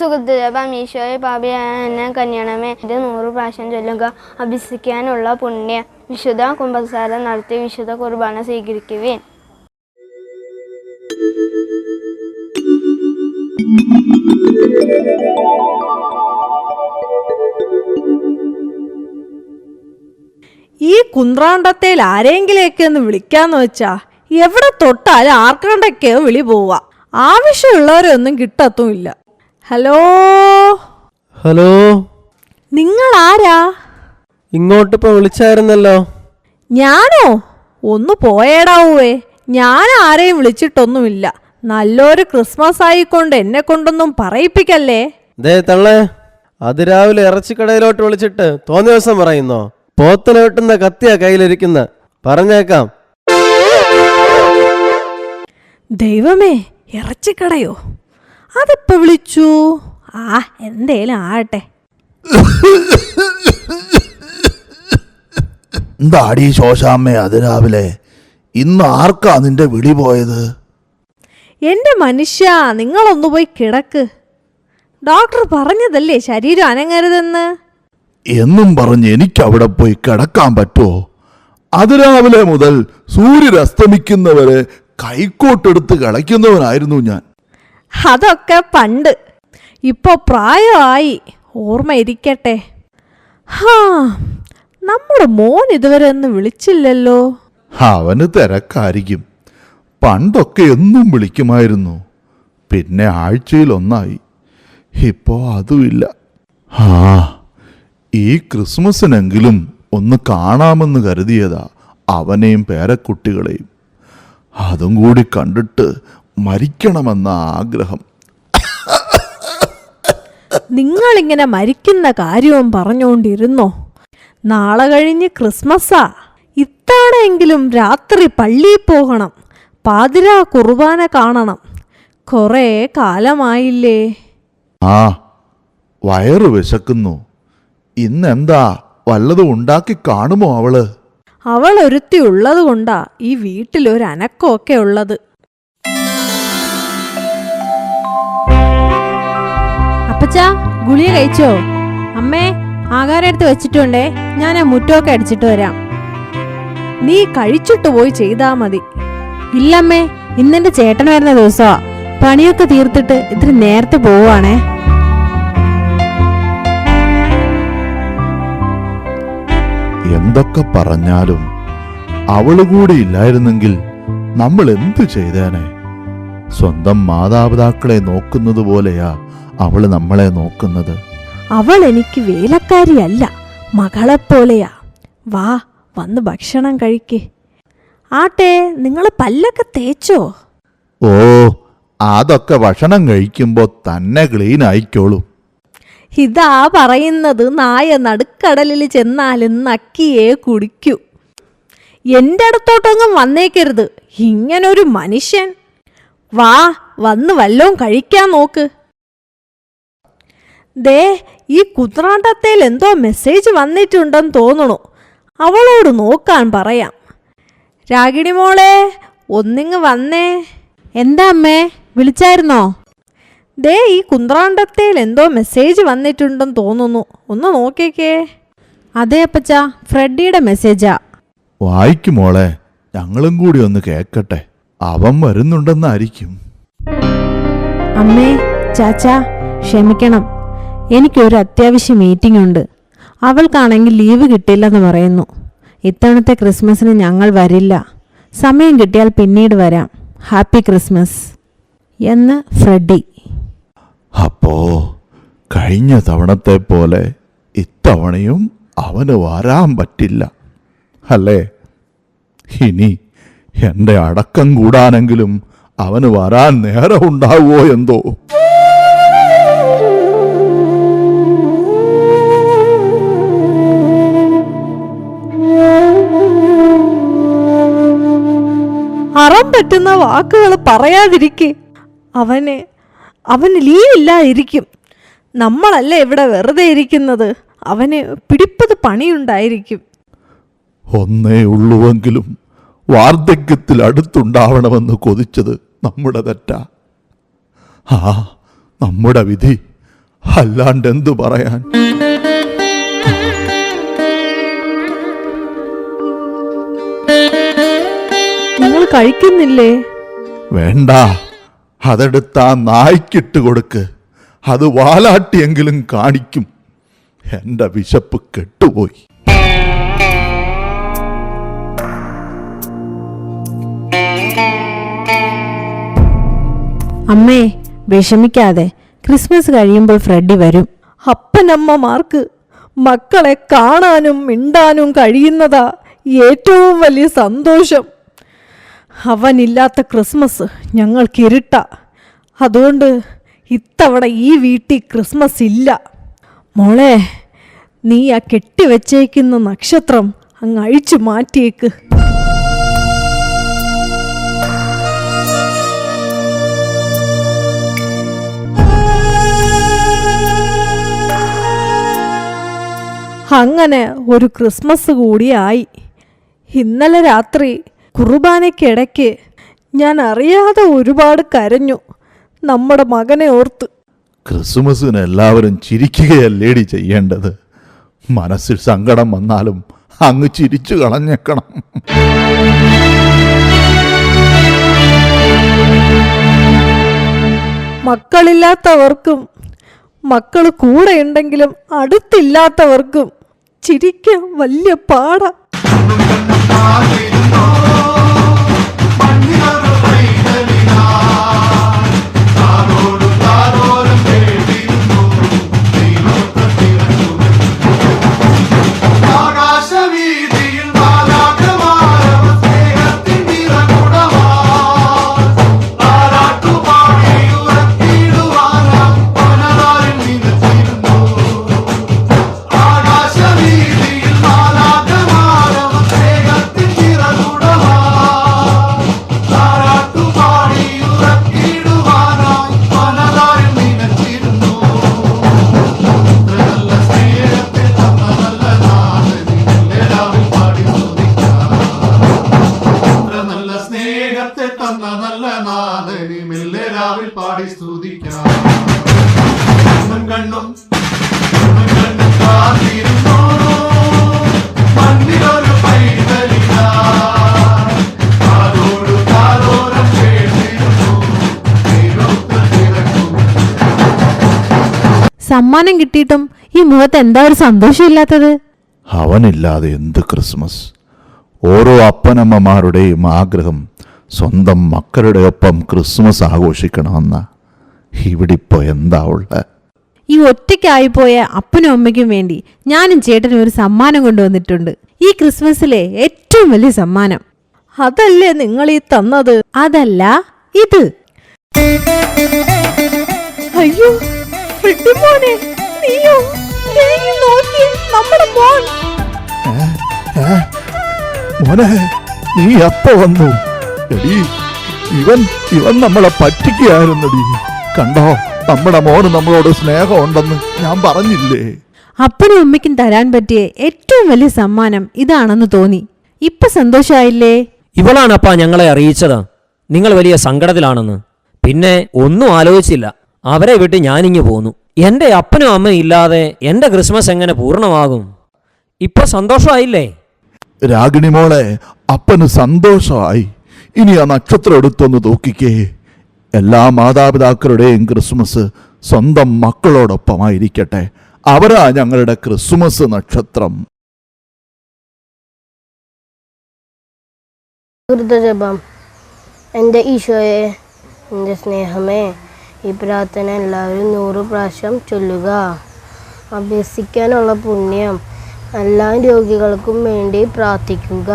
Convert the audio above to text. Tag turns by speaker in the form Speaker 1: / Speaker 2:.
Speaker 1: സുഹൃത്തുജപം ഈശോയെ പാപിയായ കന്യണമേ. ഇത് 100 പ്രാവശ്യം ചൊല്ലുക. അഭ്യസിക്കാനുള്ള പുണ്യം. വിശുദ്ധ കുമ്പസാരം നടത്തി വിശുദ്ധ കുർബാന സ്വീകരിക്കുവിൻ.
Speaker 2: ഈ കുന്ത്രാണ്ടത്തേൽ ആരെങ്കിലേക്ക് ഒന്ന് വിളിക്കാന്ന് വെച്ചാ എവിടെ തൊട്ടാലും ആർക്കണ്ടൊക്കെയോ വിളി പോവാ. ആവശ്യമുള്ളവരെ ഒന്നും കിട്ടത്തുമില്ല. ഹലോ
Speaker 3: ഹലോ,
Speaker 2: നിങ്ങൾ ആരാ?
Speaker 3: ഇങ്ങോട്ടിപ്പോ വിളിച്ചായിരുന്നല്ലോ.
Speaker 2: ഞാനോ? ഒന്ന് പോയേടാവേ. ഞാൻ ആരെയും വിളിച്ചിട്ടൊന്നുമില്ല. നല്ലൊരു ക്രിസ്മസ് ആയിക്കൊണ്ട് എന്നെ കൊണ്ടൊന്നും പറയിപ്പിക്കല്ലേ.
Speaker 3: ദേ തള്ളേ, അതിരാവിലെ ഇറച്ചിക്കടയിലോട്ട് വിളിച്ചിട്ട് തോന്നിയ ദിവസം പറയുന്നോ? പോത്തിനെ വെട്ടുന്ന കത്തിയാ കയ്യിലിരിക്കുന്ന. പറഞ്ഞേക്കാം.
Speaker 2: ദൈവമേ, ഇറച്ചിക്കടയോ? അതിപ്പോ വിളിച്ചു. എന്തേലും ആട്ടെ.
Speaker 4: എന്താടി ശോശാമ്മേ അതിരാവിലെ? ഇന്ന് ആർക്കാ നിന്റെ വിളി പോയത്?
Speaker 2: എന്റെ മനുഷ്യ, നിങ്ങളൊന്നു പോയി കിടക്ക്. ഡോക്ടർ പറഞ്ഞതല്ലേ ശരീരം അനങ്ങരുതെന്ന്.
Speaker 4: എന്നും പറഞ്ഞ് എനിക്കവിടെ പോയി കിടക്കാൻ പറ്റുമോ? അതിരാവിലെ മുതൽ സൂര്യനസ്തമിക്കുന്നവരെ കൈക്കോട്ടെടുത്ത് കളിക്കുന്നവനായിരുന്നു ഞാൻ.
Speaker 2: അതൊക്കെ പണ്ട്. ഇപ്പൊ പ്രായമായി. ഓർമ്മ ഇരിക്കട്ടെ. നമ്മുടെ മോൻ ഇതുവരെ ഒന്ന് വിളിച്ചില്ലല്ലോ.
Speaker 4: അവന് തിരക്കായിരിക്കും. പണ്ടൊക്കെ എന്നും വിളിക്കുമായിരുന്നു. പിന്നെ ആഴ്ചയിലൊന്നായി. ഇപ്പോ അതുമില്ല. ഈ ക്രിസ്മസിനെങ്കിലും ഒന്ന് കാണാമെന്ന് കരുതിയതാ അവനെയും പേരക്കുട്ടികളെയും. അതും കൂടി കണ്ടിട്ട് മരിക്കണമെന്ന ആഗ്രഹം.
Speaker 2: നിങ്ങളിങ്ങനെ മരിക്കുന്ന കാര്യവും പറഞ്ഞുകൊണ്ടിരുന്നോ? നാളെ കഴിഞ്ഞ് ക്രിസ്മസാ. ഇത്തവണയെങ്കിലും രാത്രി പള്ളിയിൽ പോകണം. പാതിരാ കുർബാന കാണണം. കുറേ കാലമായില്ലേ.
Speaker 4: വയറ് വിശക്കുന്നു. ഇന്നെന്താ വല്ലതും ഉണ്ടാക്കി കാണുമോ അവള്?
Speaker 2: അവൾ ഒരുത്തി ഉള്ളത് കൊണ്ടാ ഈ വീട്ടിലൊരു അനക്കമൊക്കെ ഉള്ളത്. അപ്പച്ചാ, ഗുളിക കഴിച്ചോ? അമ്മേ, ആഹാരം എടുത്ത് വെച്ചിട്ടുണ്ടേ. ഞാൻ ആ മുറ്റമൊക്കെ അടിച്ചിട്ട് വരാം. നീ കഴിച്ചിട്ട് പോയി ചെയ്താ മതി. ഇല്ലമ്മേ, ഇന്നെന്റെ ചേട്ടൻ വരുന്ന ദിവസമാ. പണിയൊക്കെ തീർത്തിട്ട് ഇത്തിരി നേരത്തെ പോവാണേ.
Speaker 4: എന്തൊക്കെ പറഞ്ഞാലും അവള് കൂടി ഇല്ലായിരുന്നെങ്കിൽ നമ്മൾ എന്തു ചെയ്തേനെ? സ്വന്തം മാതാപിതാക്കളെ നോക്കുന്നത് പോലെയാ അവള് നമ്മളെ നോക്കുന്നത്.
Speaker 2: അവൾ എനിക്ക് വേലക്കാരിയല്ല, മകളെപ്പോലെയാ. വാ, വന്ന് ഭക്ഷണം കഴിക്ക്. ആട്ടെ, നിങ്ങൾ പല്ലൊക്കെ തേച്ചോ?
Speaker 4: ഓ, അതൊക്കെ ഭക്ഷണം കഴിക്കുമ്പോ തന്നെ ക്ലീൻ ആയിക്കോളും.
Speaker 2: ഇതാ പറയുന്നത്. നായ നടുക്കടലിൽ ചെന്നാലും നക്കിയേ കുടിക്കൂ. എൻ്റെ അടുത്തോട്ടൊന്നും വന്നേക്കരുത്. ഇങ്ങനൊരു മനുഷ്യൻ. വാ, വന്ന് വല്ലതും കഴിക്കാൻ നോക്ക്. ദേ, ഈ കുത്രാണ്ടത്തേൽ എന്തോ മെസ്സേജ് വന്നിട്ടുണ്ടെന്ന് തോന്നണു. അവളോട് നോക്കാൻ പറയാം. രാഗിണി മോളെ, ഒന്നിങ്ങ് വന്നേ. എന്താ അമ്മേ, വിളിച്ചായിരുന്നോ? ദേ, ഈ കുന്ത്രാണ്ടത്തേൽ എന്തോ മെസ്സേജ് വന്നിട്ടുണ്ടെന്ന് തോന്നുന്നു. ഒന്ന് നോക്കിക്കേ. അതെ അപ്പച്ചാ, ഫ്രെഡിയുടെ മെസ്സേജാ.
Speaker 4: വായിക്കും മോളെ, ഞങ്ങളും കൂടി ഒന്ന് കേക്കട്ടെ. അവൻ വരുന്നുണ്ടെന്നായിരിക്കും.
Speaker 2: അമ്മേ, ചാച്ചാ, ക്ഷമിക്കണം. എനിക്കൊരു അത്യാവശ്യ മീറ്റിംഗ് ഉണ്ട്. അവൾക്കാണെങ്കിൽ ലീവ് കിട്ടില്ലെന്ന് പറയുന്നു. ഇത്തവണത്തെ ക്രിസ്മസിന് ഞങ്ങൾ വരില്ല. സമയം കിട്ടിയാൽ പിന്നീട് വരാം. ഹാപ്പി ക്രിസ്മസ് എന്ന് ഫ്രെഡി.
Speaker 4: അപ്പോ കഴിഞ്ഞ തവണത്തെ പോലെ ഇത്തവണയും അവന് വരാൻ പറ്റില്ല അല്ലേ? ഇനി എൻ്റെ അടക്കം കൂടാനെങ്കിലും അവന് വരാൻ നേരം ഉണ്ടാവുമോ എന്തോ.
Speaker 2: അറം പറ്റുന്ന വാക്കുകൾ പറയാതിരിക്കെ. അവന് ലീവില്ലാതിരിക്കും. നമ്മളല്ലേ ഇവിടെ വെറുതെ ഇരിക്കുന്നത്. അവന് പിടിപ്പത് പണിയുണ്ടായിരിക്കും.
Speaker 4: ഒന്നേ ഉള്ളുവെങ്കിലും വാർദ്ധക്യത്തിൽ അടുത്തുണ്ടാവണമെന്ന് കൊതിച്ചത് നമ്മുടെ തെറ്റാ. നമ്മുടെ വിധി അല്ലാണ്ട് എന്തു പറയാൻ?
Speaker 2: നിങ്ങൾ കഴിക്കുന്നില്ലേ?
Speaker 4: വേണ്ട, അതെടുത്ത് ആ നായ്ക്കിട്ട് കൊടുക്ക്. അത് വാലാട്ടിയെങ്കിലും കാണിക്കും. എന്റെ വിശപ്പ് കെട്ടുപോയി.
Speaker 2: അമ്മേ, വിഷമിക്കാതെ. ക്രിസ്മസ് കഴിയുമ്പോൾ ഫ്രെഡി വരും. അപ്പനമ്മമാർക്ക് മക്കളെ കാണാനും മിണ്ടാനും കഴിയുന്നതാ ഏറ്റവും വലിയ സന്തോഷം. അവനില്ലാത്ത ക്രിസ്മസ് ഞങ്ങൾക്ക് ഇരുട്ട. അതുകൊണ്ട് ഇത്തവണ ഈ വീട്ടിൽ ക്രിസ്മസ് ഇല്ല. മോളെ, നീ ആ കെട്ടിവെച്ചേക്കുന്ന നക്ഷത്രം അങ്ങ് അഴിച്ചു മാറ്റിയേക്ക്. അങ്ങനെ ഒരു ക്രിസ്മസ് കൂടിയായി. ഇന്നലെ രാത്രി കുർബാനയ്ക്കിടയ്ക്ക് ഞാൻ അറിയാതെ ഒരുപാട് കരഞ്ഞു, നമ്മുടെ മകനെ ഓർത്ത്.
Speaker 4: ക്രിസ്മസിന് എല്ലാവരും ചിരിക്കുകയല്ലേടി ചെയ്യേണ്ടത്. മനസ്സിൽ സങ്കടം വന്നാലും അങ്ങ് ചിരിച്ചു കളഞ്ഞേക്കണം.
Speaker 2: മക്കളില്ലാത്തവർക്കും മക്കൾ കൂടെ ഉണ്ടെങ്കിലും അടുത്തില്ലാത്തവർക്കും ചിരിക്കാൻ വലിയ പാടാ. സമ്മാനം കിട്ടിയിട്ടും ഈ മുഖത്ത് എന്താ ഒരു സന്തോഷമില്ലാത്തത്?
Speaker 4: അവനില്ലാതെ എന്ത് ക്രിസ്മസ്? ഓരോ അപ്പനമ്മമാരുടെയും ആഗ്രഹം സ്വന്തം മക്കളുടെ ഒപ്പം ക്രിസ്മസ് ആഘോഷിക്കണമെന്ന. ഇവിടെ ഇപ്പോൾ എന്താ ഉള്ള?
Speaker 2: ഈ ഒറ്റയ്ക്കായിപ്പോയ അപ്പനും അമ്മയ്ക്കും വേണ്ടി ഞാനും ചേട്ടനും ഒരു സമ്മാനം കൊണ്ടുവന്നിട്ടുണ്ട്. ഈ ക്രിസ്മസിലെ ഏറ്റവും വലിയ സമ്മാനം. അതല്ലേ നിങ്ങൾ ഈ തന്നത്? അതല്ല, ഇത്. അയ്യോ ഫ്രെഡി മോനെ, നീയോ? നോക്കി, നമ്മുടെ മോൻ.
Speaker 4: മോനെ, നീ എപ്പോ വന്നു? എടീ, ഇവൻ നമ്മളെ പറ്റിക്കുകയായിരുന്നടി. കണ്ടോ, നമ്മുടെ മോന് നമ്മളോട് സ്നേഹമുണ്ടെന്ന് ഞാൻ പറഞ്ഞില്ലേ?
Speaker 2: അപ്പനും അമ്മയ്ക്കും തരാൻ പറ്റിയ ഏറ്റവും വലിയ സമ്മാനം ഇതാണെന്ന് തോന്നി. ഇപ്പൊ സന്തോഷായില്ലേ?
Speaker 5: ഇവളാണപ്പാ ഞങ്ങളെ അറിയിച്ചത് നിങ്ങൾ വലിയ സങ്കടത്തിലാണെന്ന്. പിന്നെ ഒന്നും ആലോചിച്ചില്ല, അവരെ വിട്ട് ഞാനിങ്ങു പോന്നു. എന്റെ അപ്പനും അമ്മയും ഇല്ലാതെ എന്റെ ക്രിസ്മസ് എങ്ങനെ പൂർണ്ണമാകും? ഇപ്പൊ സന്തോഷമായില്ലേ?
Speaker 4: രാഗിണി മോളെ, അപ്പന് സന്തോഷമായി. ഇനി ആ നക്ഷത്രം എടുത്തൊന്ന് നോക്കിക്കേ. എല്ലാ മാതാപിതാക്കളുടെയും ക്രിസ്മസ് സ്വന്തം മക്കളോടൊപ്പമായിരിക്കട്ടെ. അവരാ ഞങ്ങളുടെ ക്രിസ്മസ് നക്ഷത്രം.
Speaker 1: ഹൃദയജപം. എൻ്റെ ഈശോയെ, എൻ്റെ സ്നേഹമേ, ഈ പ്രാർത്ഥന എല്ലാവരും 100 പ്രാവശ്യം ചൊല്ലുക. അഭ്യസിക്കാനുള്ള പുണ്യം. എല്ലാ രോഗികൾക്കും വേണ്ടി പ്രാർത്ഥിക്കുക.